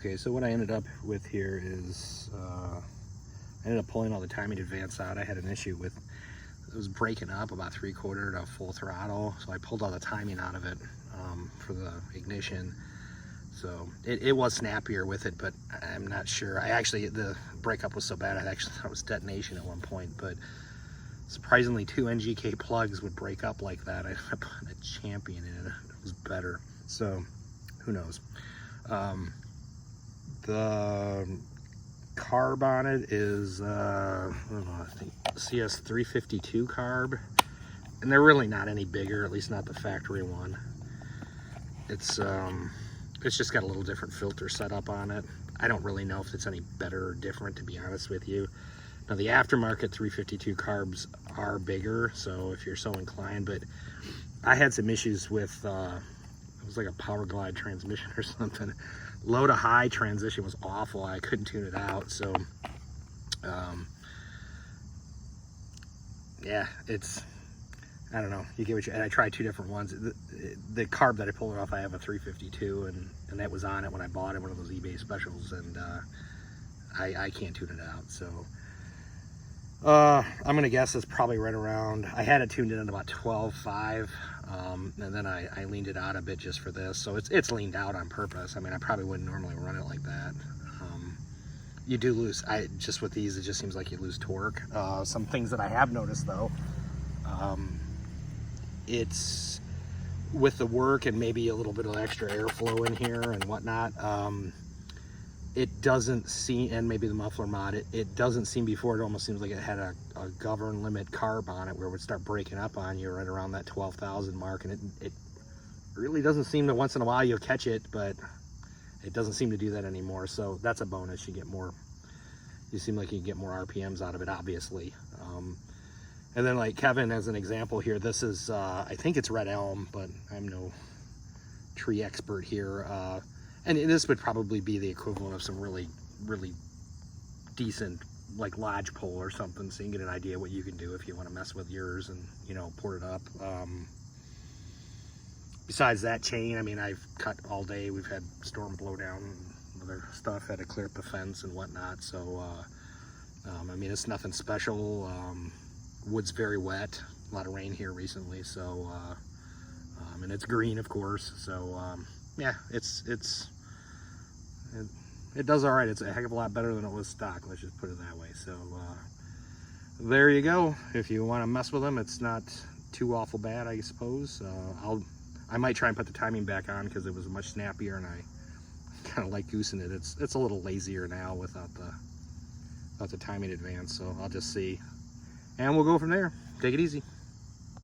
Okay, so what I ended up with here is I ended up pulling all the timing advance out. I had an issue with it was breaking up about 3/4 to full throttle, so I pulled all the timing out of it for the ignition. So it was snappier with it, but I'm not sure. The breakup was so bad I actually thought it was detonation at one point, but surprisingly 2 NGK plugs would break up like that. I put a Champion in it. It was better. So who knows? The carb on it is I don't know, I think CS-352 carb, and they're really not any bigger, at least not the factory one. It's just got a little different filter setup on it. I don't really know if it's any better or different, to be honest with you. Now the aftermarket 352 carbs are bigger, so if you're so inclined, but I had some issues with it was like a Power Glide transmission or something. Low to high transition was awful. I couldn't tune it out. So yeah, I don't know, you get what you, and I tried 2 different ones. The carb that I pulled it off, I have a 352, and that was on it when I bought it, one of those eBay specials, and I can't tune it out. So I'm gonna guess it's probably right around, I had it tuned in at about 12.5, and then I leaned it out a bit just for this, so it's leaned out on purpose. I mean, I probably wouldn't normally run it like that. You do lose, just with these, it just seems like you lose torque. Some things that I have noticed though, it's with the work and maybe a little bit of extra airflow in here and whatnot, it doesn't seem, and maybe the muffler mod, it doesn't seem, before it almost seems like it had a govern limit carb on it where it would start breaking up on you right around that 12,000 mark, and it really doesn't seem that once in a while you'll catch it, but it doesn't seem to do that anymore. So that's a bonus. You seem like you can get more RPMs out of it, obviously. And then like Kevin, as an example here, this is, I think it's red elm, but I'm no tree expert here. And this would probably be the equivalent of some really, really decent, like lodgepole or something, so you can get an idea what you can do if you want to mess with yours and, you know, port it up. Besides that chain, I mean, I've cut all day. We've had storm blowdown and other stuff, had to clear up the fence and whatnot. So, I mean, it's nothing special. Wood's very wet, a lot of rain here recently. So, and it's green, of course. So, yeah, it does all right. It's a heck of a lot better than it was stock, let's just put it that way. So there you go. If you want to mess with them, it's not too awful bad, I suppose. I might try and put the timing back on because it was much snappier, and I kind of like goosing it. It's a little lazier now without the timing advance, so I'll just see, and we'll go from there. Take it easy.